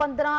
15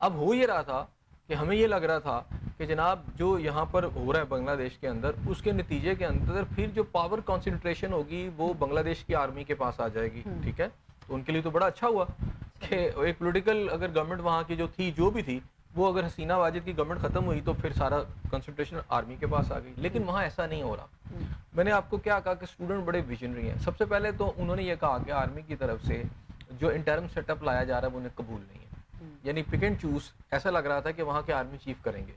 اب ہو یہ رہا تھا کہ ہمیں یہ لگ رہا تھا کہ جناب جو یہاں پر ہو رہا ہے بنگلہ دیش کے اندر، اس کے نتیجے کے اندر پھر جو پاور کنسنٹریشن ہوگی وہ بنگلہ دیش کی آرمی کے پاس آ جائے گی. ٹھیک ہے، تو ان کے لیے تو بڑا اچھا ہوا کہ ایک پولیٹیکل اگر گورنمنٹ وہاں کی جو بھی تھی وہ اگر حسینہ واجد کی گورنمنٹ ختم ہوئی تو پھر سارا کنسنٹریشن آرمی کے پاس آ گئی. لیکن وہاں ایسا نہیں ہو رہا. میں نے آپ کو کیا کہا کہ اسٹوڈنٹ بڑے ویژنری ہیں. سب سے پہلے تو انہوں نے یہ کہا کہ آرمی کی طرف سے جو انٹرم سیٹ اپ لایا جا رہا ہے وہ انہیں قبول نہیں ہے. یعنی پک اینڈ چوز ایسا لگ رہا تھا کہ وہاں کے آرمی چیف کریں گے.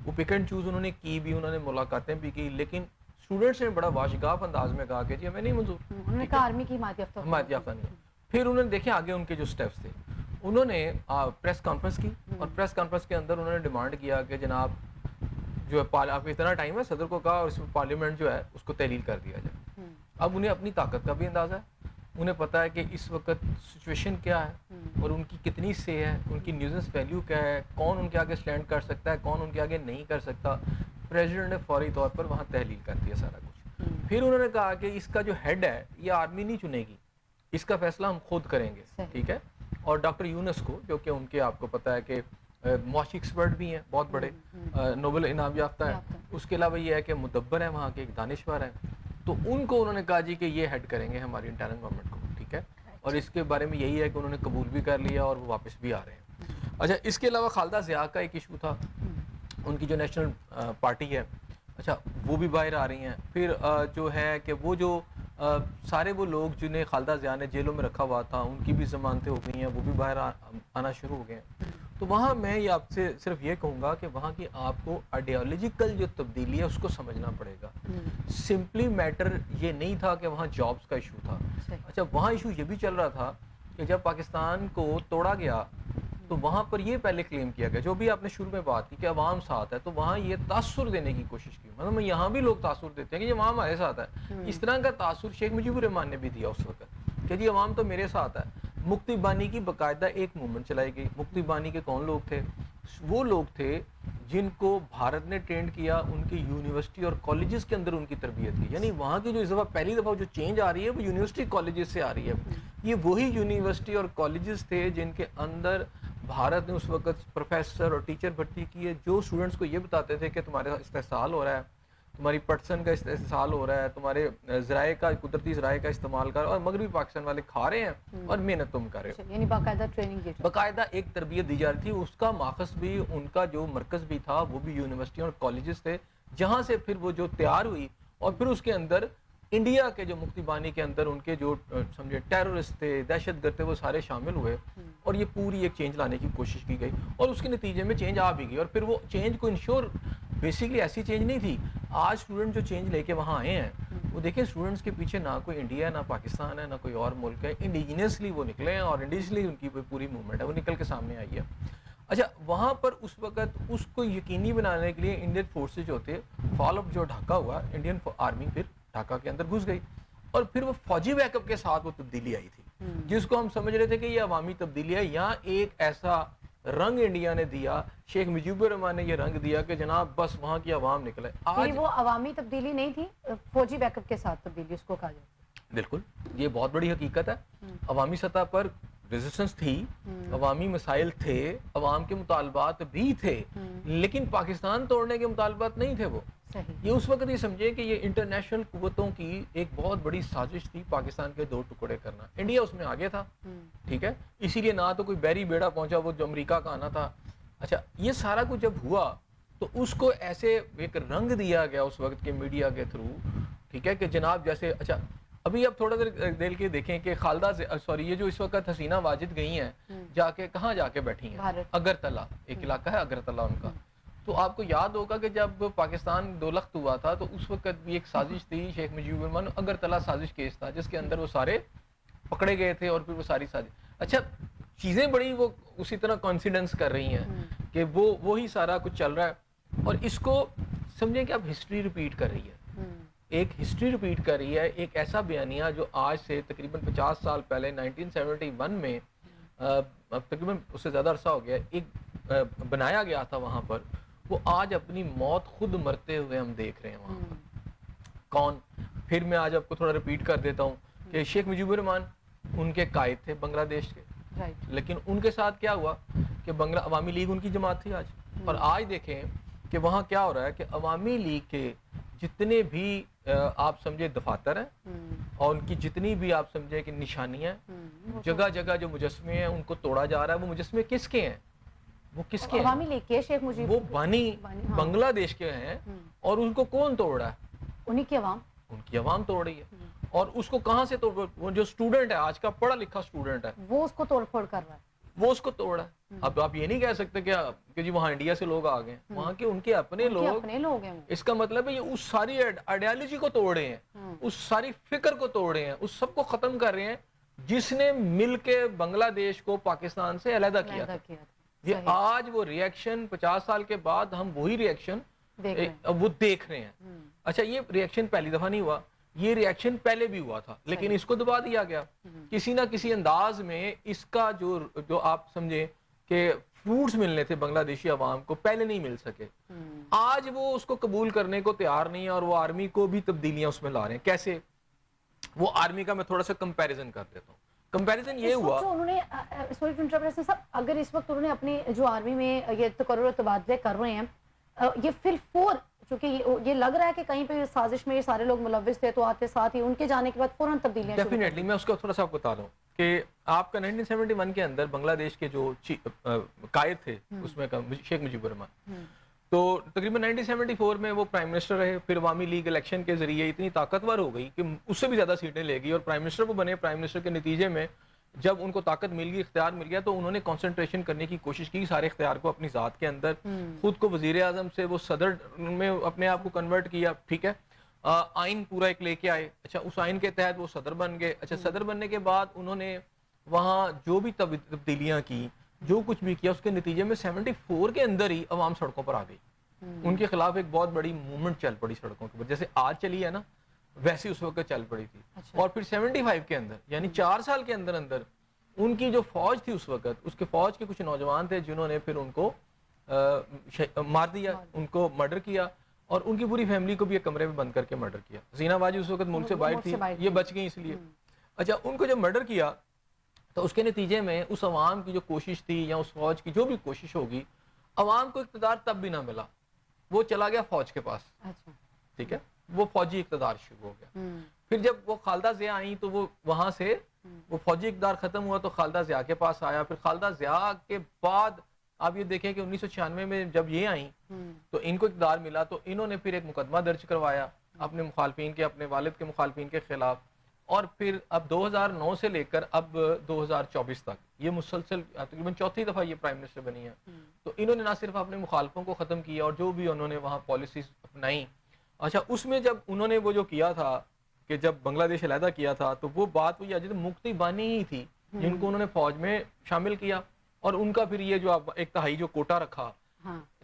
وہ پک اینڈ چوز انہوں نے کی بھی، انہوں نے ملاقاتیں بھی کی، لیکن اسٹوڈنٹس نے بڑا واشگاف انداز میں کہا کہ جی ہمیں نہیں منظور. انہوں نے کہا آرمی کی حمایت یافتہ نہیں. پھر انہوں نے دیکھیں آگے ان کے جو سٹیپس تھے، انہوں نے پریس کانفرنس کی اور پریس کانفرنس کے اندر انہوں نے ڈیمانڈ کیا کہ جناب جو ہے آپ کو اتنا ٹائم ہے، صدر کو کہا اور اس میں پارلیمنٹ جو ہے اس کو تحلیل کر دیا جائے. اب انہیں اپنی طاقت کا بھی اندازہ ہے، انہیں پتا ہے کہ اس وقت سچویشن کیا ہے اور ان کی کتنی سے ہے، ان کی نیوزنس ویلیو کیا ہے، کون ان کے آگے سٹینڈ کر سکتا ہے، کون ان کے آگے نہیں کر سکتا. پریزیڈنٹ نے فوری طور پر وہاں تحلیل کر دیا سارا کچھ. پھر انہوں نے کہا کہ اس کا جو ہیڈ ہے یہ آرمی نہیں چنے گی، اس کا فیصلہ ہم خود کریں گے. ٹھیک ہے. اور ڈاکٹر یونس کو، جو کہ ان کے آپ کو پتا ہے کہ معاشی ایکسپرٹ بھی ہیں، بہت بڑے نوبل انعام یافتہ ہیں. اس کے علاوہ یہ ہے کہ مدبر ہے، وہاں کے ایک دانشور ہیں. تو ان کو انہوں نے کہا جی کہ یہ ہیڈ کریں گے ہماری انٹرنل گورنمنٹ کو. ٹھیک ہے. اور اس کے بارے میں یہی ہے کہ انہوں نے قبول بھی کر لیا اور وہ واپس بھی آ رہے ہیں. اچھا، اس کے علاوہ خالدہ ضیاء کا ایک ایشو تھا، ان کی جو نیشنل پارٹی ہے، اچھا وہ بھی باہر آ رہی ہیں. پھر جو ہے کہ وہ جو سارے وہ لوگ جنہیں خالدہ ضیاء نے جیلوں میں رکھا ہوا تھا ان کی بھی ضمانتیں ہو گئی ہیں، وہ بھی باہر آنا شروع ہو گئے ہیں. تو وہاں میں یہ آپ سے صرف یہ کہوں گا کہ وہاں کی آپ کو آئیڈیالوجیکل جو تبدیلی ہے اس کو سمجھنا پڑے گا. سمپلی میٹر یہ نہیں تھا کہ وہاں جابز کا ایشو تھا. اچھا، وہاں ایشو یہ بھی چل رہا تھا کہ جب پاکستان کو توڑا گیا تو وہاں پر یہ پہلے کلیم کیا گیا، جو بھی آپ نے شروع میں بات کی کہ عوام ساتھ ہے، تو وہاں یہ تاثر دینے کی کوشش کی. مطلب یہاں بھی لوگ تاثر دیتے ہیں کہ یہ عوام ہمارے ساتھ ہے. اس طرح کا تاثر شیخ مجیب الرحمان نے بھی دیا اس وقت کہ جی عوام تو میرے ساتھ ہے. مکتی بانی کی باقاعدہ ایک موومنٹ چلائی گئی. مکتی بانی کے کون لوگ تھے؟ وہ لوگ تھے جن کو بھارت نے ٹرینڈ کیا، ان کی یونیورسٹی اور کالجز کے اندر ان کی تربیت کی. یعنی وہاں کی جو اس دفعہ پہلی دفعہ جو چینج آ رہی ہے وہ یونیورسٹی کالجز سے آ رہی ہے. یہ وہی یونیورسٹی اور کالجز تھے جن کے اندر بھارت نے اس وقت پروفیسر اور ٹیچر بھرتی کیے جو اسٹوڈنٹس کو یہ بتاتے تھے کہ تمہارے استحصال ہو رہا ہے، تمہاری پٹسن کا استحصال ہو رہا ہے، تمہارے ذرائع کا، قدرتی ذرائع کا استعمال کر، اور مغربی پاکستان والے کھا رہے ہیں اور محنت تم کر رہے ہو. یعنی باقاعدہ ٹریننگ، باقاعدہ ایک تربیت دی جا رہی تھی. اس کا ماخذ بھی، ان کا جو مرکز بھی تھا وہ بھی یونیورسٹی اور کالجز تھے، جہاں سے پھر وہ جو تیار ہوئی. اور پھر اس کے اندر انڈیا کے جو مکتی بانی کے اندر ان کے جو سمجھے ٹیررسٹ تھے، دہشت گرد تھے، وہ سارے شامل ہوئے اور یہ پوری ایک چینج لانے کی کوشش کی گئی. اور اس کے نتیجے میں چینج آ بھی گئی. اور پھر وہ چینج کو انشور بیسیکلی ایسی چینج نہیں تھی. آج اسٹوڈنٹ جو چینج لے کے وہاں آئے ہیں وہ دیکھیں اسٹوڈنٹس کے پیچھے نہ کوئی انڈیا ہے، نہ پاکستان ہے، نہ کوئی اور ملک ہے. انڈیجینسلی وہ نکلے ہیں اور انڈیجنسلی ان کی پوری موومنٹ ہے، وہ نکل کے سامنے آئی ہے. اچھا، وہاں پر اس وقت اس کو یقینی بنانے کے لیے انڈین فورسز جو تھے، فال اپ جو ڈھاکہ ہوا، انڈین آرمی پھر ڈھاکہ کے اندر گھس گئی اور پھر وہ فوجی بیک اپ کے ساتھ وہ تبدیلی آئی تھی جس کو ہم سمجھ رہے تھے کہ یہ عوامی تبدیلی ہے. یہاں ایک ایسا رنگ انڈیا نے دیا، شیخ مجیب الرحمان نے یہ رنگ دیا کہ جناب بس وہاں کی عوام نکلے. آج وہ عوامی تبدیلی نہیں تھی، فوجی بیک اپ کے ساتھ تبدیلی اس کو کہا جائے. بالکل، یہ بہت بڑی حقیقت ہے. عوامی سطح پر ریزسٹنس تھی، عوامی مسائل تھے، عوام کے مطالبات بھی تھے، لیکن پاکستان توڑنے کے مطالبات نہیں تھے. وہ یہ اس وقت یہ سمجھے کہ یہ انٹرنیشنل قوتوں کی ایک بہت بڑی سازش تھی پاکستان کے دو ٹکڑے کرنا. انڈیا اس میں آگے تھا. ٹھیک ہے. اسی لیے نہ تو کوئی بحری بیڑا پہنچا وہ جو امریکہ کا آنا تھا. اچھا، یہ سارا کچھ جب ہوا تو اس کو ایسے ایک رنگ دیا گیا اس وقت کے میڈیا کے تھرو. ٹھیک ہے کہ جناب جیسے اچھا ابھی اب تھوڑا دیر دل کے دیکھیں کہ خالدہ یہ جو اس وقت حسینہ واجد گئی ہیں جا کے کہاں جا کے بیٹھی ہیں؟ اگرتلہ، ایک علاقہ ہے اگرتلہ ان کا. تو آپ کو یاد ہوگا کہ جب پاکستان دو لخت ہوا تھا تو اس وقت بھی ایک سازش تھی شیخ مجیب الرحمان، اگرتلہ سازش کیس تھا جس کے اندر وہ سارے پکڑے گئے تھے اور پھر وہ ساری سازش. اچھا، چیزیں بڑی وہ اسی طرح کانفیڈنس کر رہی ہیں کہ وہی سارا کچھ چل رہا ہے. اور اس کو سمجھیں کہ اب ہسٹری ریپیٹ کر رہی ہے. ایک ہسٹری ریپیٹ کر رہی ہے. ایک ایسا بیانیہ جو آج سے تقریباً 50 سال پہلے 1971 میں تقریباً اس سے زیادہ عرصہ ہو گیا ایک بنایا گیا تھا وہاں پر، وہ آج اپنی موت خود مرتے ہوئے ہم دیکھ رہے ہیں وہاں پر. کون؟ پھر میں آج آپ کو تھوڑا ریپیٹ کر دیتا ہوں کہ شیخ مجیب الرحمان ان کے قائد تھے بنگلہ دیش کے. لیکن ان کے ساتھ کیا ہوا کہ بنگلہ عوامی لیگ ان کی جماعت تھی آج. اور آج دیکھیں کہ وہاں کیا ہو رہا ہے کہ عوامی لیگ کے جتنے بھی آپ سمجھے دفاتر ہیں اور ان کی جتنی بھی آپ سمجھے کہ نشانیاں ہیں, جگہ جگہ جو مجسمے ہیں ان کو توڑا جا رہا ہے. وہ مجسمے کس کے ہیں؟ وہ کس کے ہیں؟ عوامی لیگ کے شیخ مجیب, وہ بانی بنگلہ دیش کے ہیں. اور ان کو کون توڑ رہا ہے؟ انہی کی عوام, ان کی عوام توڑ رہی ہے. اور اس کو کہاں سے توڑ, وہ جو اسٹوڈنٹ ہے آج کا پڑھا لکھا اسٹوڈنٹ ہے وہ اس کو توڑ پھوڑ کر رہا ہے, وہ اس کو توڑا ہے. اب آپ یہ نہیں کہہ سکتے کہ جی وہاں انڈیا سے لوگ آ گئے ہیں, وہاں کے ان کے اپنے لوگ. ہیں. اس کا مطلب ہے یہ اس ساری آئیڈیالوجی کو توڑ رہے ہیں, اس ساری فکر کو توڑ رہے ہیں, اس سب کو ختم کر رہے ہیں جس نے مل کے بنگلہ دیش کو پاکستان سے علیحدہ کیا تھا. یہ آج وہ ری ایکشن 50 سال کے بعد ہم وہی ری ایکشن وہ دیکھ رہے ہیں. اچھا, یہ ری ایکشن پہلی دفعہ نہیں ہوا, یہ ری ایکشن پہلے بھی ہوا تھا, لیکن اس کو دبا دیا گیا کسی نہ کسی انداز میں. اس کا جو آپ سمجھیں کہ فروٹس ملنے تھے بنگلہ دیشی عوام کو, پہلے نہیں مل سکے. آج وہ اس کو قبول کرنے کو تیار نہیں ہے, اور وہ آرمی کو بھی تبدیلیاں اس میں لا رہے ہیں. کیسے؟ وہ آرمی کا میں تھوڑا سا کمپیریزن کر دیتا ہوں. کمپیریزن یہ ہوا, انہوں نے اگر اس وقت انہوں نے اپنی جو آرمی میں یہ تقرر و تبادلے کر رہے ہیں, یہ پھر فور چونکہ یہ لگ رہا ہے کہ کہیں پہ سازش میں یہ سارے لوگ ملوث تھے, تو آتے ساتھ ہی ان کے جانے کے بعد فوراً تبدیلیاں. ڈیفینیٹلی میں اس کو تھوڑا سا آپ کو بتا دوں کہ آپ کا 1971 کے اندر بنگلہ دیش کے جو قائد تھے اس میں شیخ مجیب الرحمان, تو تقریباً 1974 میں وہ پرائم منسٹر رہے. پھر عوامی لیگ الیکشن کے ذریعے اتنی طاقتور ہو گئی کہ اس سے بھی زیادہ سیٹیں لے گئی, اور پرائم منسٹر وہ بنے. پرائم منسٹر کے نتیجے میں جب ان کو طاقت مل گئی, اختیار مل گیا, تو انہوں نے کنسنٹریشن کرنے کی کوشش کی سارے اختیار کو اپنی ذات کے اندر. خود کو وزیر اعظم سے وہ صدر میں اپنے آپ کو کنورٹ کیا, ٹھیک ہے. آئین پورا ایک لے کے آئے. اچھا, اس آئین کے تحت وہ صدر بن گئے. اچھا, صدر بننے کے بعد انہوں نے وہاں جو بھی تبدیلیاں کی, جو کچھ بھی کیا, اس کے نتیجے میں 74 کے اندر ہی عوام سڑکوں پر آ گئی. ان کے خلاف ایک بہت بڑی موومنٹ چل پڑی سڑکوں کے اوپر, جیسے آج چلی ہے نا ویسی اس وقت چل پڑی تھی. اور پھر 75 کے اندر یعنی 4 سال کے اندر اندر ان کی جو فوج تھی اس وقت, اس کے فوج کے کچھ نوجوان تھے جنہوں نے پھر ان کو مار دیا, ان کو مرڈر کیا, اور ان کی پوری فیملی کو بھی ایک کمرے میں بند کر کے مرڈر کیا. زینہ واجد اس وقت ملک سے باہر تھی, یہ بچ گئی اس لیے. اچھا, ان کو جب مرڈر کیا تو اس کے نتیجے میں اس عوام کی جو کوشش تھی یا اس فوج کی جو بھی کوشش ہوگی, عوام کو اقتدار تب بھی نہ ملا, وہ چلا گیا فوج کے پاس. ٹھیک ہے, وہ فوجی اقتدار شروع ہو گیا. پھر جب وہ خالدہ ضیاء آئیں تو وہ وہاں سے وہ فوجی اقتدار ختم ہوا تو خالدہ ضیاء کے پاس آیا. پھر خالدہ ضیاء کے بعد آپ یہ دیکھیں کہ 1996 میں جب یہ آئیں تو ان کو اقتدار ملا, تو انہوں نے پھر ایک مقدمہ درج کروایا اپنے مخالفین کے, اپنے والد کے مخالفین کے خلاف. اور پھر اب 2009 سے لے کر اب 2024 تک یہ مسلسل تقریباً 4تھی دفعہ یہ پرائم منسٹر بنی ہے. تو انہوں نے نہ صرف اپنے مخالفوں کو ختم کیا اور جو بھی انہوں نے وہاں پالیسیز اپنائیں. اچھا, اس میں جب انہوں نے وہ جو کیا تھا کہ جب بنگلہ دیش علیحدہ کیا تھا, تو وہ بات وہی آج مکتی بانی ہی تھی جن کو انہوں نے فوج میں شامل کیا. اور ان کا پھر یہ جو 1/3 جو کوٹا رکھا,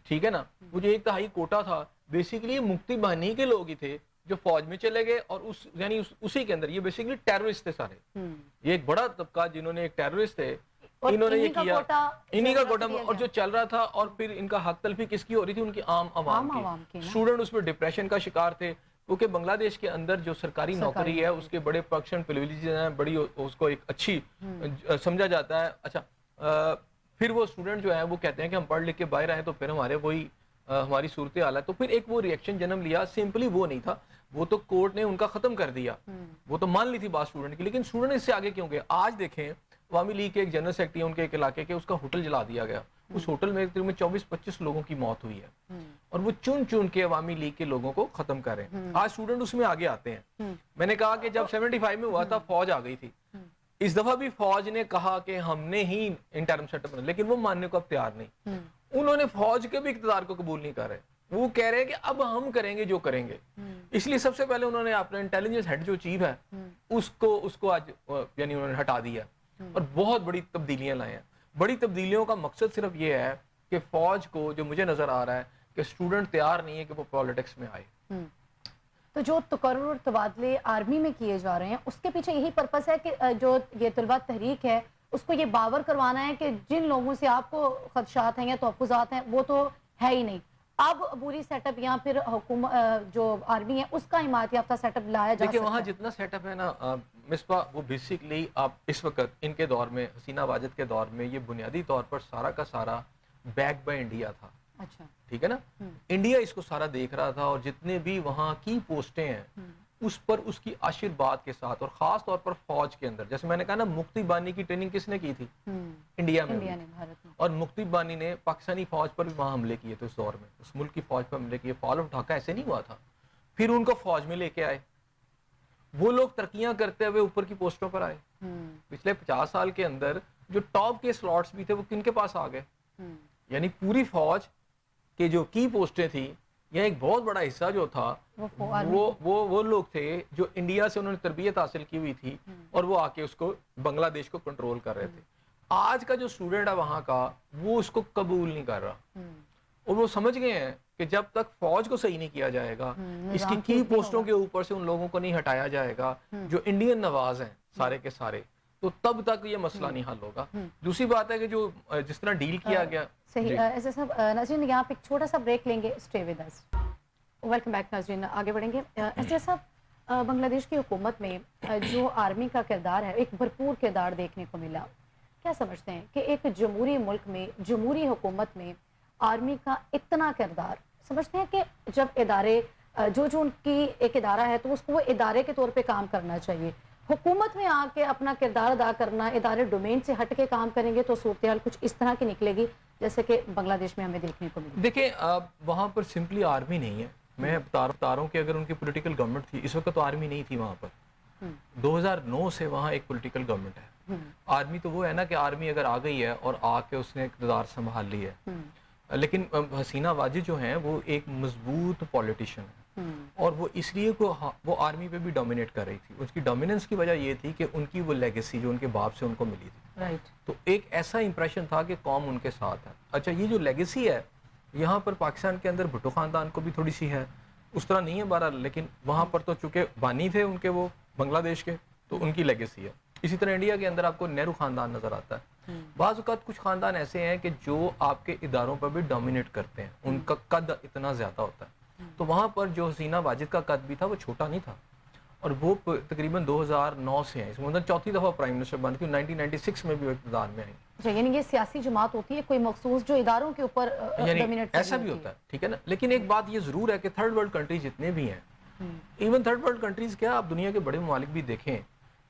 ٹھیک ہے نا, وہ جو 1/3 کوٹا تھا بیسیکلی مکتی بانی کے لوگ ہی تھے جو فوج میں چلے گئے, اور یعنی اسی کے اندر یہ بیسیکلی ٹیررسٹ تھے سارے. یہ ایک بڑا طبقہ جنہوں نے ایک ٹیررسٹ تھے, انہوں نے یہ کیا, انہی کا کوٹا اور جو چل رہا تھا. اور پھر ان کا حق تلفی کس کی ہو رہی تھی؟ ان کی عام عوام کی. اسٹوڈنٹ اس میں ڈپریشن کا شکار تھے, کیونکہ بنگلہ دیش کے اندر جو سرکاری نوکری ہے اس کے بڑے پرکشن پریویلیجز ہیں, بڑی اس کو ایک اچھی سمجھا جاتا ہے. اچھا, پھر وہ اسٹوڈنٹ جو ہیں وہ کہتے ہیں کہ ہم پڑھ لکھ کے باہر آئے تو پھر ہمارے وہی ہماری صورتحال ہے. تو پھر ایک وہ ری ایکشن جنم لیا. سمپلی وہ نہیں تھا, وہ تو کورٹ نے ان کا ختم کر دیا, وہ تو مان لی تھی بات اسٹوڈنٹ کی, لیکن اسٹوڈنٹ اس سے آگے کیوں گئے؟ آج دیکھیں عوامی لیگ کے ایک جنرل سیکرٹری ان کے ایک علاقے کے, اس کا ہوٹل جلا دیا گیا. اس ہوٹل میں تقریباً 24-25 لوگوں کی موت ہوئی ہے, اور وہ چن چن کے عوامی لیگ کے لوگوں کو ختم کر رہے ہیں. آج اسٹوڈنٹ اس میں آگے آتے ہیں. میں نے کہا کہ جب 75 میں ہوا تھا فوج آ گئی تھی, اس دفعہ بھی فوج نے کہا کہ ہم نے ہی انٹرم سیٹ اپ, لیکن وہ ماننے کو اب تیار نہیں. انہوں نے فوج کے بھی اقتدار کو قبول نہیں کر رہے, وہ کہہ رہے ہیں کہ اب ہم کریں گے جو کریں گے. اس لیے سب سے پہلے انہوں نے اپنا انٹیلیجنس ہیڈ جو چیف ہے اس کو آج یعنی انہوں نے ہٹا دیا, اور بہت بڑی تبدیلیاں لائے ہیں. بڑی تبدیلیوں کا مقصد صرف یہ ہے کہ فوج کو, جو مجھے نظر آ رہا ہے کہ اسٹوڈنٹ تیار نہیں ہے کہ وہ پالیٹکس میں آئے. تو جو تقرر اور تبادلے آرمی میں کیے جا رہے ہیں اس کے پیچھے یہی پرپس ہے کہ جو یہ طلبہ تحریک ہے اس کو یہ باور کروانا ہے کہ جن لوگوں سے آپ کو خدشات ہیں یا تحفظات ہیں وہ تو ہے ہی نہیں, اب عبوری سیٹ اپ یا پھر جو آرمی ہے اس کا حمایت یافتہ سیٹ اپ لایا جا دیکھیں سکتا وہاں ہے؟ جتنا سیٹ اپ ہے نا مصباح، وہ بیسکلی آپ اس وقت ان کے دور میں، حسینہ واجد کے دور میں، یہ بنیادی طور پر سارا کا سارا بیک بائی انڈیا تھا. اچھا. ٹھیک ہے نا، انڈیا اس کو سارا دیکھ رہا تھا، اور جتنے بھی وہاں کی پوسٹیں ہیں اس پر اس کی آشرواد کے ساتھ، اور خاص طور پر فوج کے اندر، جیسے میں نے کہا نا مکتی بانی کی ٹریننگ کس نے کی تھی؟ انڈیا میں. انڈیا نے، بھارت میں. اور مکتی بانی نے پاکستانی فوج پر بھی وہاں حملے کیے تھے اس دور میں، اس ملک کی فوج پر حملے کیے. فال آف ڈھاکہ ایسے نہیں ہوا تھا. پھر ان کو فوج میں لے کے آئے، وہ لوگ ترقیاں کرتے ہوئے اوپر کی پوسٹوں پر آئے. پچھلے 50 سال کے اندر جو ٹاپ کے سلاٹس بھی تھے وہ کن کے پاس آ گئے؟ یعنی پوری فوج کے جو کی پوسٹیں تھیں، یا ایک بہت بڑا حصہ جو تھا وہ لوگ تھے جو انڈیا سے انہوں نے تربیت حاصل کی ہوئی تھی، اور وہ آ کے اس کو بنگلہ دیش کو کنٹرول کر رہے تھے. آج کا جو اسٹوڈنٹ ہے وہاں کا، وہ اس کو قبول نہیں کر رہا، اور وہ سمجھ گئے ہیں کہ جب تک فوج کو صحیح نہیں کیا جائے گا، اس کی پوسٹوں کے اوپر سے ان لوگوں کو نہیں ہٹایا جائے گا جو انڈین نواز ہیں سارے کے سارے، تو تب تک یہ مسئلہ نہیں حل ہوگا. دوسری بات ہے کہ جو جس طرح ڈیل کیا گیا. صحیح. ایسے صاحب ناظرین یہاں پہ ایک چھوٹا سا بریک لیں گے. Stay with us. Welcome back ناظرین، آگے بڑھیں گے. ایسے صاحب بنگلہ دیش کی حکومت میں جو آرمی کا کردار ہے ایک بھرپور کردار دیکھنے کو ملا. کیا سمجھتے ہیں کہ ایک جمہوری ملک میں، جمہوری حکومت میں آرمی کا اتنا کردار، سمجھتے ہیں کہ جب ادارے جو ان کی ایک ادارہ ہے تو اس کو وہ ادارے کے طور پہ کام کرنا چاہیے، حکومت میں آ کے اپنا کردار ادا کرنا، ادارے ڈومین سے ہٹ کے کام کریں گے تو صورتحال کچھ اس طرح کی نکلے گی جیسے کہ بنگلہ دیش میں ہمیں دیکھنے کو ملی؟ دیکھیں وہاں پر سمپلی آرمی نہیں ہے. میں بتا رہا ہوں کہ اگر ان کی پولیٹیکل گورنمنٹ تھی، اس وقت تو آرمی نہیں تھی وہاں پر. 2009 سے وہاں ایک پولیٹیکل گورنمنٹ ہے. آرمی تو وہ ہے نا کہ آرمی اگر آ گئی ہے اور آ کے اس نے اقتدار سنبھال لی ہے، لیکن حسینہ واجد جو ہیں وہ ایک مضبوط پولیٹیشین ہے، اور وہ اس لیے وہ آرمی پہ بھی ڈومینیٹ کر رہی تھی. اس کی ڈومیننس کی وجہ یہ تھی کہ ان کی وہ لیگیسی جو ان کے باپ سے ان کو ملی تھی، تو ایک ایسا امپریشن تھا کہ قوم ان کے ساتھ ہے. اچھا، یہ جو لیگیسی ہے یہاں پر پاکستان کے اندر بھٹو خاندان کو بھی تھوڑی سی ہے، اس طرح نہیں ہے بہرحال، لیکن وہاں پر تو چونکہ بانی تھے ان کے وہ بنگلہ دیش کے، تو ان کی لیگیسی ہے. اسی طرح انڈیا کے اندر آپ کو نہرو خاندان نظر آتا ہے. بعض اوقات کچھ خاندان ایسے ہیں کہ جو آپ کے اداروں پر بھی ڈومینیٹ کرتے ہیں، ان کا قد اتنا زیادہ ہوتا ہے. تو وہاں پر جو حسینہ واجد کا قد بھی تھا وہ چھوٹا نہیں تھا، اور وہ تقریباً 2009 سے ہیں، اس میں چوتھی دفعہ پرائم منسٹر بن تھی. 1996 میں بھی وہ اقتدار میں آئی. یعنی یہ سیاسی جماعت ہوتی ہے کوئی مخصوص جو اداروں کے اوپر ڈومینیٹ ایسا بھی ہوتا ہے، ٹھیک ہے نا. لیکن ایک بات یہ ضرور ہے کہ تھرڈ ورلڈ کنٹریز جتنے بھی ہیں، ایون تھرڈ ورلڈ کنٹریز کیا، آپ دنیا کے بڑے ممالک بھی دیکھیں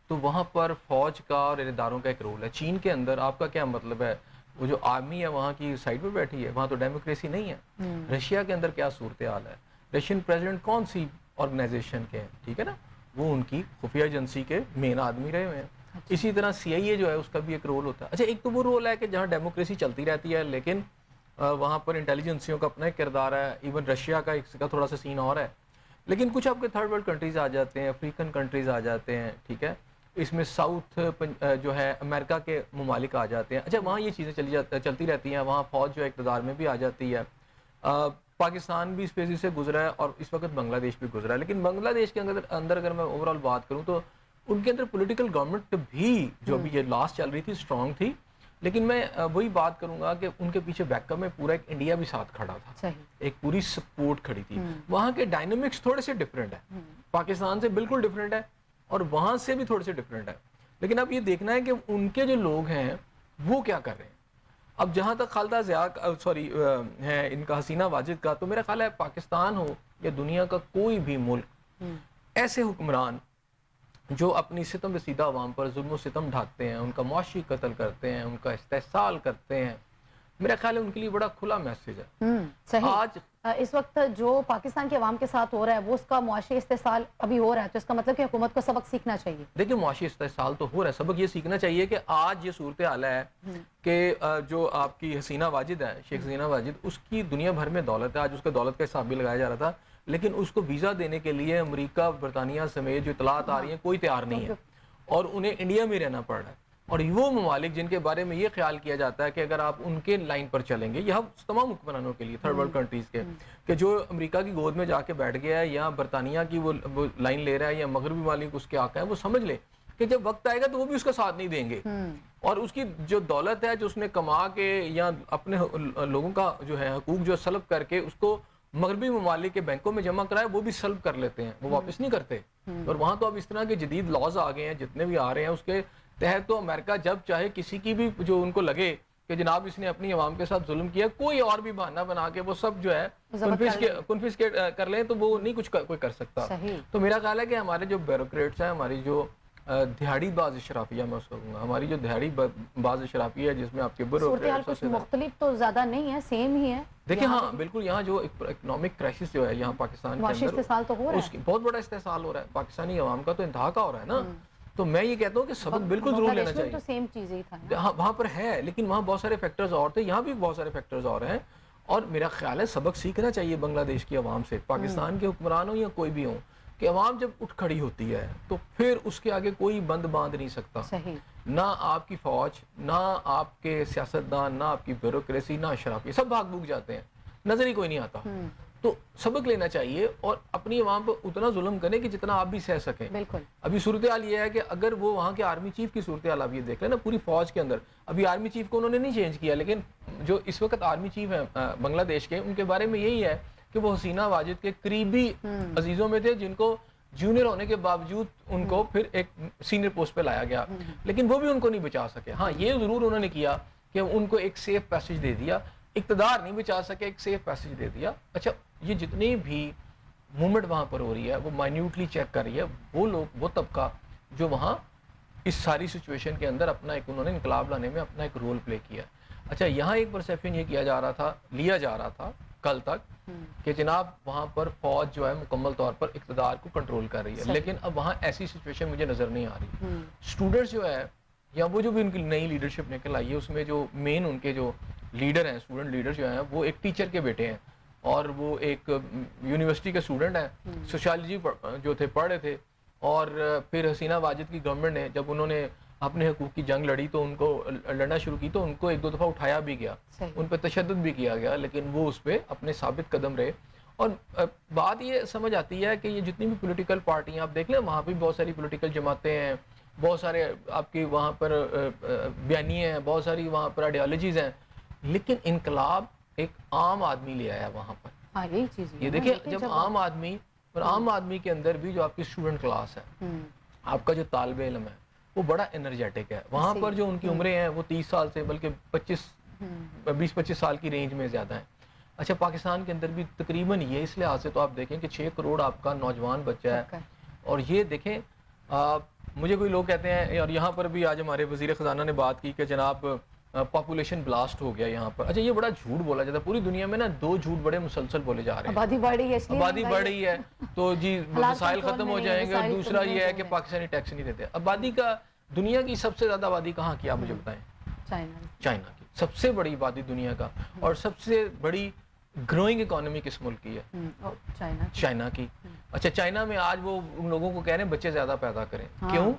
تو وہاں پر فوج کا اور اداروں کا ایک رول ہے. چین کے اندر آپ کا کیا مطلب ہے، وہ جو آرمی ہے وہاں کی سائڈ پہ بیٹھی ہے، وہاں تو ڈیموکریسی نہیں ہے. رشیا کے اندر کیا صورتحال ہے، رشین پریزیڈنٹ کون سی آرگنائزیشن کے ہیں، ٹھیک ہے نا، وہ ان کی خفیہ ایجنسی کے مین آدمی رہے ہوئے ہیں. اسی طرح CIA جو ہے اس کا بھی ایک رول ہوتا ہے. اچھا، ایک تو وہ رول ہے کہ جہاں ڈیموکریسی چلتی رہتی ہے، لیکن وہاں پر انٹیلیجنسیوں کا اپنا ایک کردار ہے. ایون رشیا کا اس کا تھوڑا سا سین اور ہے. لیکن کچھ آپ کے تھرڈ ورلڈ کنٹریز آ جاتے ہیں، افریقن کنٹریز آ جاتے ہیں، ٹھیک ہے، اس میں ساؤتھ جو ہے امریکہ کے ممالک آ جاتے ہیں. اچھا، وہاں یہ چیزیں چلتی رہتی ہیں، وہاں فوج جو اقتدار میں بھی آ جاتی ہے. پاکستان بھی اس پیزی سے گزرا ہے، اور اس وقت بنگلہ دیش بھی گزرا ہے. لیکن بنگلہ دیش کے اندر اگر میں اوور آل بات کروں تو ان کے اندر پولیٹیکل گورنمنٹ بھی جو ابھی یہ لاسٹ چل رہی تھی اسٹرانگ تھی. لیکن میں وہی بات کروں گا کہ ان کے پیچھے بیک اپ میں پورا ایک انڈیا بھی ساتھ کھڑا تھا، ایک پوری سپورٹ کھڑی تھی. وہاں کے ڈائنامکس تھوڑے سے ڈفرینٹ ہیں، پاکستان سے بالکل ڈفرینٹ ہے، اور وہاں سے بھی تھوڑے سے ڈفرینٹ ہے. لیکن اب یہ دیکھنا ہے کہ ان کے جو لوگ ہیں وہ کیا کر رہے ہیں. اب جہاں تک خالدہ ضیاء ہے ان کا، حسینہ واجد کا، تو میرا خیال ہے پاکستان ہو یا دنیا کا کوئی بھی ملک، ایسے حکمران جو اپنی ستم رسیدہ عوام پر ظلم و ستم ڈھاکتے ہیں، ان کا معاشی قتل کرتے ہیں، ان کا استحصال کرتے ہیں، میرا خیال ہے ان کے لیے بڑا کھلا میسج ہے. صحیح. آج اس وقت جو پاکستان کے عوام کے ساتھ ہو رہا ہے وہ اس کا معاشی استحصال ابھی ہو رہا ہے، تو اس کا مطلب کہ حکومت کو سبق سیکھنا چاہیے. دیکھیں، معاشی استحصال تو ہو رہا ہے، سبق یہ سیکھنا چاہیے کہ آج یہ صورتحال ہے کہ جو آپ کی حسینہ واجد ہے، شیخ حسینہ واجد، اس کی دنیا بھر میں دولت ہے. آج اس کا دولت کا حساب بھی لگایا جا رہا تھا، لیکن اس کو ویزا دینے کے لیے امریکہ، برطانیہ سمیت جو اطلاعات آ رہی ہیں کوئی تیار نہیں ہے، اور انہیں انڈیا میں رہنا پڑ رہا ہے. اور وہ ممالک جن کے بارے میں یہ خیال کیا جاتا ہے کہ اگر آپ ان کے لائن پر چلیں گے، یہ تمام حکمرانوں کے لیے تھرڈ ورلڈ کنٹریز کے، کہ جو امریکہ کی گود میں جا کے بیٹھ گیا ہے یا برطانیہ کی وہ لائن لے رہا ہے یا مغربی ممالک اس کے آقا ہیں، وہ سمجھ لے کہ جب وقت آئے گا تو وہ بھی اس کا ساتھ نہیں دیں گے. اور اس کی جو دولت ہے جو اس نے کما کے یا اپنے لوگوں کا جو ہے حقوق جو سلب کر کے اس کو مغربی ممالک کے بینکوں میں جمع کرائے وہ بھی سلب کر لیتے ہیں, وہ واپس نہیں کرتے. اور وہاں تو اب اس طرح کے جدید لاز آ گئے ہیں جتنے بھی آ رہے ہیں, اس کے تحت تو امریکہ جب چاہے کسی کی بھی جو ان کو لگے کہ جناب اس نے اپنی عوام کے ساتھ ظلم کیا, کوئی اور بھی بہانہ بنا کے وہ سب جو ہے کنفسکیٹ کر لیں تو وہ نہیں کچھ کوئی کر سکتا. تو میرا خیال ہے کہ ہمارے جو بیوروکریٹس ہیں, ہماری جو دہاڑی باز اشرافیہ, میں اس کو کہوں گا ہماری جو دہاڑی باز اشرافیہ ہے جس میں آپ کے صورتحال مختلف تو زیادہ نہیں ہے, سیم ہی ہے. دیکھیں ہاں بالکل, یہاں جو اکنامک کرائسس جو ہے یہاں پاکستان کے اندر استحصال تو ہو رہا ہے, اس کی بہت بڑا استحصال ہو رہا ہے, پاکستانی عوام کا تو انتہا کا ہو رہا ہے نا. تو میں یہ کہتا ہوں کہ سبق بالکل ضرور لینا چاہیے. تو سیم چیز ہی تھا, ہاں وہاں پر ہے, لیکن وہاں بہت سارے فیکٹرز اور تھے, یہاں بھی بہت سارے فیکٹرز اور ہیں. اور میرا خیال ہے سبق سیکھنا چاہیے بنگلہ دیش کی عوام سے, پاکستان کے حکمران ہوں یا کوئی بھی ہوں, کہ عوام جب اٹھ کھڑی ہوتی ہے تو پھر اس کے آگے کوئی بند باندھ نہیں سکتا. نہ آپ کی فوج, نہ آپ کے سیاستدان, نہ آپ کی بیوروکریسی, نہ اشراف, یہ سب بھاگ بھوگ جاتے ہیں, نظر ہی کوئی نہیں آتا. تو سبق لینا چاہیے اور اپنی عوام پر اتنا ظلم کریں کہ جتنا آپ بھی سہ سکیں. بالکل. ابھی صورتحال یہ ہے کہ اگر وہ وہاں کے آرمی چیف کی صورتحال آپ یہ دیکھ لیں نا, پوری فوج کے اندر, ابھی آرمی چیف کو انہوں نے نہیں چینج کیا, لیکن جو اس وقت آرمی چیف ہیں بنگلہ دیش کے, ان کے بارے میں یہی ہے کہ وہ حسینہ واجد کے قریبی عزیزوں میں تھے, جن کو جونیئر ہونے کے باوجود ان کو پھر ایک سینئر پوسٹ پہ لایا گیا, لیکن وہ بھی ان کو نہیں بچا سکے. ہاں یہ ضرور انہوں نے کیا کہ ان کو ایک سیف پیسج دے دیا, اقتدار نہیں بچا سکے, ایک سیف پیسج دے دیا. اچھا یہ جتنی بھی موومنٹ وہاں پر ہو رہی ہے وہ مائنیوٹلی چیک کر رہی ہے وہ لوگ, وہ طبقہ جو وہاں اس ساری سچویشن کے اندر اپنا ایک انہوں نے انقلاب لانے میں اپنا ایک رول پلے کیا. اچھا یہاں ایک پرسیپشن یہ لیا جا رہا تھا کل تک کہ جناب وہاں پر فوج جو ہے مکمل طور پر اقتدار کو کنٹرول کر رہی ہے, لیکن اب وہاں ایسی سچویشن مجھے نظر نہیں آ رہی. اسٹوڈنٹس جو ہے یا وہ جو بھی ان کی نئی لیڈرشپ نکل آئی ہے, اس میں جو مین ان کے جو لیڈر ہیں, اسٹوڈنٹ لیڈر جو ہیں, وہ ایک ٹیچر کے بیٹے ہیں اور وہ ایک یونیورسٹی کے اسٹوڈنٹ ہیں, سوشالوجی جو تھے پڑھ رہے تھے. اور پھر حسینہ واجد کی گورنمنٹ نے جب انہوں نے اپنے حقوق کی جنگ لڑی تو ان کو لڑنا شروع کی تو ان کو ایک دو دفعہ اٹھایا بھی گیا, ان پہ تشدد بھی کیا گیا, لیکن وہ اس پہ اپنے ثابت قدم رہے. اور بات یہ سمجھ آتی ہے کہ یہ جتنی بھی پولیٹیکل پارٹیاں آپ دیکھ لیں, وہاں پہ بہت ساری پولیٹیکل جماعتیں ہیں, بہت سارے آپ کی وہاں پر بیانیے ہیں, بہت ساری وہاں پر آئیڈیالوجیز ہیں, لیکن انقلاب ایک عام آدمی لے آیا وہاں پر. یہی چیز یہ دیکھیں جب عام آدمی, اور عام آدمی کے اندر بھی جو آپ کی اسٹوڈنٹ کلاس ہے, آپ کا جو طالب علم ہے, وہ بڑا انرجیٹک ہے. وہاں پر جو ان کی عمریں ہیں وہ 30 سال سے بلکہ 20-25 سال کی رینج میں زیادہ ہیں. اچھا پاکستان کے اندر بھی تقریباً یہ اس لحاظ سے تو آپ دیکھیں کہ 6 کروڑ آپ کا نوجوان بچہ ہے. اور یہ دیکھیں مجھے کوئی لوگ کہتے ہیں, اور یہاں پر بھی آج ہمارے وزیر خزانہ نے بات کی کہ جناب پاپولیشن بلاسٹ ہو گیا یہاں پر. اچھا یہ بڑا جھوٹ بولا جاتا ہے پوری دنیا میں نا, 2 جھوٹ بڑے مسلسل بولے جا رہے ہیں. آبادی بڑھ رہی ہے تو جی وسائل ختم ہو جائیں گے, اور دوسرا یہ ہے کہ پاکستانی ٹیکس نہیں دیتے. آبادی کا دنیا کی سب سے زیادہ آبادی کہاں کی آپ مجھے بتائیں؟ چائنا کی سب سے بڑی آبادی دنیا کا, اور سب سے بڑی گروئنگ اکانومی کس ملک کی ہے؟ چائنا کی. اچھا چائنا میں آج وہ ان لوگوں کو کہہ رہے ہیں بچے زیادہ پیدا کریں. کیوں؟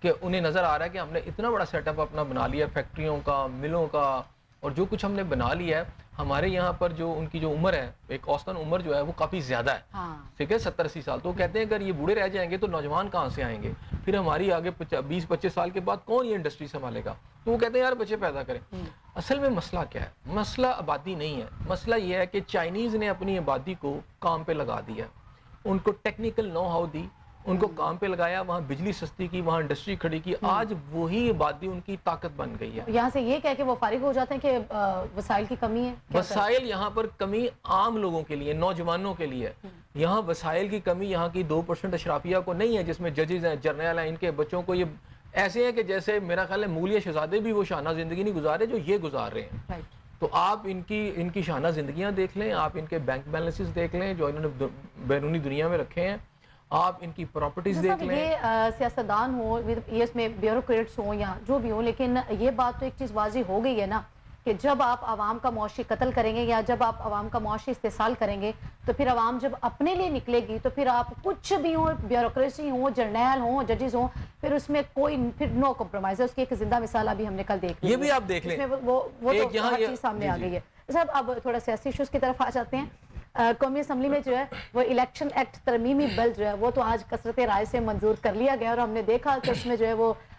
کہ انہیں نظر آ رہا ہے کہ ہم نے اتنا بڑا سیٹ اپ اپنا بنا لیا, فیکٹریوں کا, ملوں کا, اور جو کچھ ہم نے بنا لیا ہے. ہمارے یہاں پر جو ان کی جو عمر ہے, ایک اوسطن عمر جو ہے وہ کافی زیادہ ہے, ٹھیک ہے 70-80 سال. تو وہ کہتے ہیں اگر یہ بوڑھے رہ جائیں گے تو نوجوان کہاں سے آئیں گے, پھر ہماری آگے 20-25 سال کے بعد کون یہ انڈسٹری سنبھالے گا. تو وہ کہتے ہیں یار بچے پیدا کریں. اصل میں مسئلہ کیا ہے؟ مسئلہ آبادی نہیں ہے, مسئلہ یہ ہے کہ چائنیز نے اپنی آبادی کو کام پہ لگا دیا, ان کو ٹیکنیکل نو ہاؤ دی, ان کو کام پہ لگایا, وہاں بجلی سستی کی, وہاں انڈسٹری کھڑی کی, آج وہی آبادی ان کی طاقت بن گئی ہے. یہاں سے یہ کہہ کے وہ فارغ ہو جاتے ہیں کہ وسائل کی کمی ہے. وسائل یہاں پر کمی عام لوگوں کے لیے, نوجوانوں کے لیے. یہاں وسائل کی کمی یہاں کی 2% اشرافیہ کو نہیں ہے, جس میں ججز ہیں, جرنیل ہیں, ان کے بچوں کو یہ ایسے ہیں کہ جیسے میرا خیال ہے مولیہ شہزادے بھی وہ شانہ زندگی نہیں گزارے جو یہ گزار رہے ہیں. تو آپ ان کی شانہ زندگیاں دیکھ لیں, آپ ان کے بینک بیلنسز دیکھ لیں جو انہوں نے بیرونی دنیا میں رکھے ہیں, آپ ان کی پراپرٹیز دیکھ لیں. یہ سیاستدان ہوں, یہ اس میں بیوروکریٹس ہوں یا جو بھی ہوں, لیکن یہ بات تو ایک چیز واضح ہو گئی ہے نا کہ جب آپ عوام کا معاشی قتل کریں گے یا جب آپ عوام کا معاشی استحصال کریں گے تو پھر عوام جب اپنے لیے نکلے گی تو پھر آپ کچھ بھی ہوں, بیوروکریسی ہوں, جرنیل ہوں, ججز ہوں, پھر اس میں کوئی پھر نو کمپرومائز ہے. اس کی ایک زندہ مثال ابھی ہم نے کل دیکھ لی, یہ بھی آپ دیکھ لیں, وہ تو ہر چیز سامنے آ گئی ہے. صاحب اب تھوڑا سیاسی ایشوز کی طرف آ جاتے ہیں. قومی اسمبلی میں جو ہے وہ الیکشن ایکٹ ترمیمی بل جو ہے وہ تو آج کثرت رائے سے منظور کر لیا گیا, اور ہم نے دیکھا کہ اس میں جو ہے وہ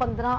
15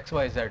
XYZ,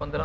15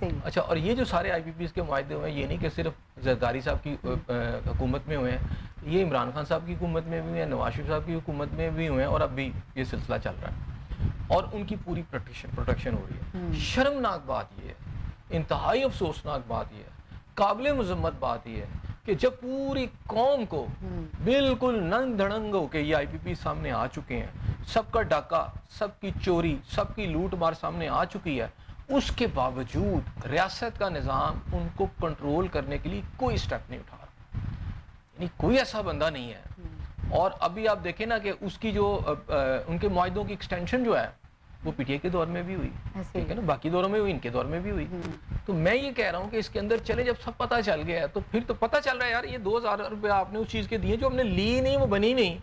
صحیح. اچھا اور یہ جو سارے آئی پی پیز کے معاہدے ہوئے ہیں یہ نہیں کہ صرف زرداری صاحب کی حکومت میں ہوئے ہیں, یہ عمران خان صاحب کی حکومت میں بھی ہوئے ہیں, نواز شریف صاحب کی حکومت میں بھی ہوئے ہیں, اور اب بھی یہ سلسلہ چل رہا ہے اور ان کی پوری پروٹیکشن ہو رہی ہے. شرمناک بات یہ ہے, انتہائی افسوسناک بات یہ ہے, قابل مذمت بات یہ ہے کہ جب پوری قوم کو بالکل ننگ دھڑنگ ہو کے یہ آئی پی پی سامنے آ چکے ہیں, سب کا ڈاکہ, سب کی چوری, سب کی لوٹ مار سامنے آ چکی ہے, اس کے باوجود ریاست کا نظام ان کو کنٹرول کرنے کے لیے کوئی سٹیپ نہیں اٹھا رہا, یعنی کوئی ایسا بندہ نہیں ہے. اور ابھی آپ دیکھیں نا کہ اس کی جو ان کے معاہدوں کی ایکسٹینشن جو ہے وہ پی ٹی آئی کے دور میں بھی ہوئی, ٹھیک ہے نا, باقی دوروں میں ہوئی, ان کے دور میں بھی ہوئی. تو میں یہ کہہ رہا ہوں کہ اس کے اندر چلے جب سب پتہ چل گیا ہے تو پھر تو پتہ چل رہا ہے یار یہ 2000 روپے آپ نے اس چیز کے دیے جو ہم نے لی نہیں, وہ بنی نہیں,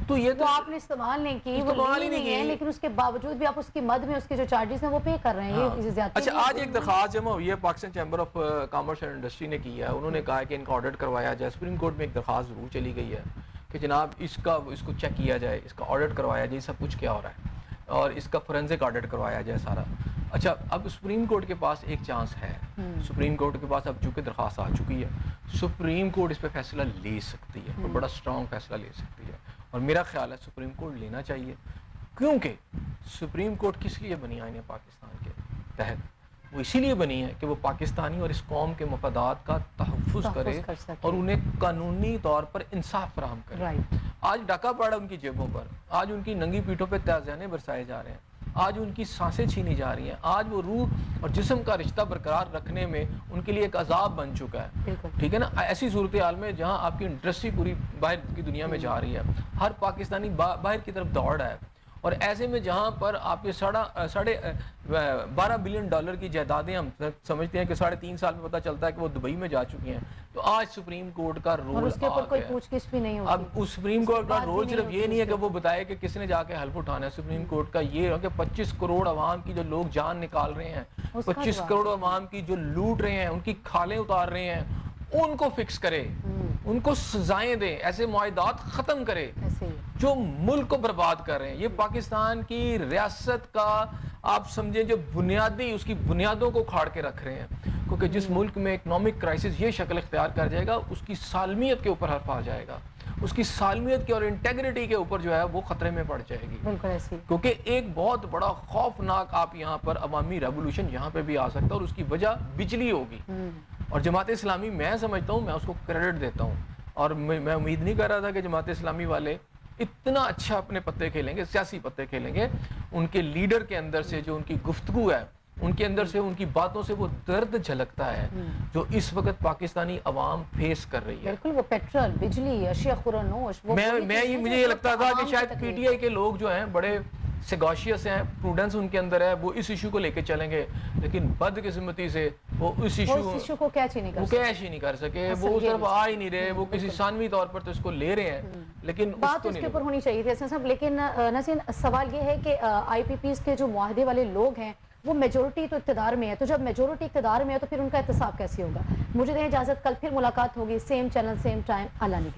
تو یہ تو آپ نے استعمال نہیں کی, وہ لی نہیں ہے, لیکن اس کے باوجود بھی آپ اس کی مد میں اس کے جو چارجز ہیں وہ پے کر رہے ہیں. یہ زیادتی. اچھا آج ایک درخواست جمع ہوئی ہے Pakistan chamber of commerce and industry نے کی ہے, انہوں نے کہا کہ ان کا آڈٹ کروایا جائے. سپریم کورٹ میں ایک درخواست ضرور چلی گئی ہے کہ جناب اس کو چیک کیا جائے, اس کا آڈٹ کروایا جائے سب کچھ کیا ہو رہا ہے, اور اس کا فورینزک آڈٹ کروایا جائے سارا. اچھا اب سپریم کورٹ کے پاس ایک چانس ہے, سپریم کورٹ کے پاس اب چونکہ درخواست آ چکی ہے, سپریم کورٹ اس پہ فیصلہ لے سکتی ہے, اور بڑا اسٹرانگ فیصلہ لے سکتی ہے, اور میرا خیال ہے سپریم کورٹ لینا چاہیے. کیونکہ سپریم کورٹ کس لیے بنی آئین پاکستان کے تحت, وہ اسی لیے بنی ہے کہ وہ پاکستانی اور اس قوم کے مفادات کا تحفظ کرے اور انہیں قانونی طور پر انصاف فراہم کرے. آج ڈاکہ پڑا ان کی جیبوں پر, آج ان کی ننگی پیٹھوں پہ تازیانے برسائے جا رہے ہیں, آج ان کی سانسیں چھینی جا رہی ہیں, آج وہ روح اور جسم کا رشتہ برقرار رکھنے میں ان کے لیے ایک عذاب بن چکا ہے, ٹھیک ہے نا. ایسی صورتحال میں جہاں آپ کی انڈسٹری پوری باہر کی دنیا میں جا رہی ہے, ہر پاکستانی باہر کی طرف دوڑ ہے, اور ایسے میں جہاں پر آپ کے 12 بلین ڈالر کی جائیدادیں ہم سمجھتے ہیں کہ 3.5 سال میں پتہ چلتا ہے کہ وہ دبئی میں جا چکی ہیں, تو آج سپریم کورٹ کا رول اس کے اوپر کوئی پوچھ گچھ بھی نہیں ہوتی. اب اس سپریم کورٹ کا رول صرف یہ نہیں ہے کہ وہ بتائے کہ کس نے جا کے حلف اٹھانا ہے. سپریم کورٹ کا یہ ہے کہ 25 کروڑ عوام کی جو لوگ جان نکال رہے ہیں, 25 کروڑ عوام کی جو لوٹ رہے ہیں, ان کی کھالیں اتار رہے ہیں, ان کو فکس کرے, ان کو سزائیں دے, ایسے معاہدات ختم کرے جو ملک کو برباد کر رہے ہیں. یہ پاکستان کی ریاست کا آپ سمجھیں جو بنیادی اس کی بنیادوں کو کھاڑ کے رکھ رہے ہیں, کیونکہ جس ملک میں اکنامک کرائسس یہ شکل اختیار کر جائے گا اس کی سالمیت کے اوپر حرف آ جائے گا, اس کی سالمیت کے اور انٹیگریٹی کے اوپر جو ہے وہ خطرے میں پڑ جائے گی. کیونکہ ایک بہت بڑا خوفناک آپ یہاں پر عوامی ریولوشن یہاں پہ بھی آ سکتا ہے, اور اس کی وجہ بجلی ہوگی. اور جماعت اسلامی میں سمجھتا ہوں, میں اس کو کریڈٹ دیتا ہوں, اور میں امید نہیں کر رہا تھا کہ جماعت اسلامی والے اتنا اچھا اپنے پتے کھیلیں گے, سیاسی پتے کھیلیں گے. ان کے لیڈر کے اندر سے جو ان کی گفتگو ہے, ان کے اندر سے ان کی باتوں سے وہ درد جھلکتا ہے جو اس وقت پاکستانی عوام فیس کر رہی ہے. بالکل, وہ پیٹرول, بجلی, اشیاء خوراک, مجھے یہ لگتا تھا کہ شاید پی ٹی آئی کے لوگ جو ہیں بڑے سیگاشیس ہیں, پروڈنس ان کے اندر ہے, وہ اس ایشو کو لے کے چلیں گے, لیکن بدقسمتی سے وہ اس ایشو کو کیچ ہی نہیں کر سکے. وہ صرف آ ہی نہیں رہے, وہ کسی ثانوی طور پر تو اس کو لے رہے ہیں, لیکن بات اس کے اوپر ہونی چاہیے تھی صاحب. لیکن نسین, سوال یہ ہے کہ آئی پی پیز کے جو معاہدے والے لوگ ہیں وہ میجورٹی تو اقتدار میں ہے, تو جب میجورٹی اقتدار میں ہے تو پھر ان کا احتساب کیسے ہوگا. مجھے دیں اجازت, کل پھر ملاقات ہوگی, سیم چینل سیم ٹائم. اللہ نے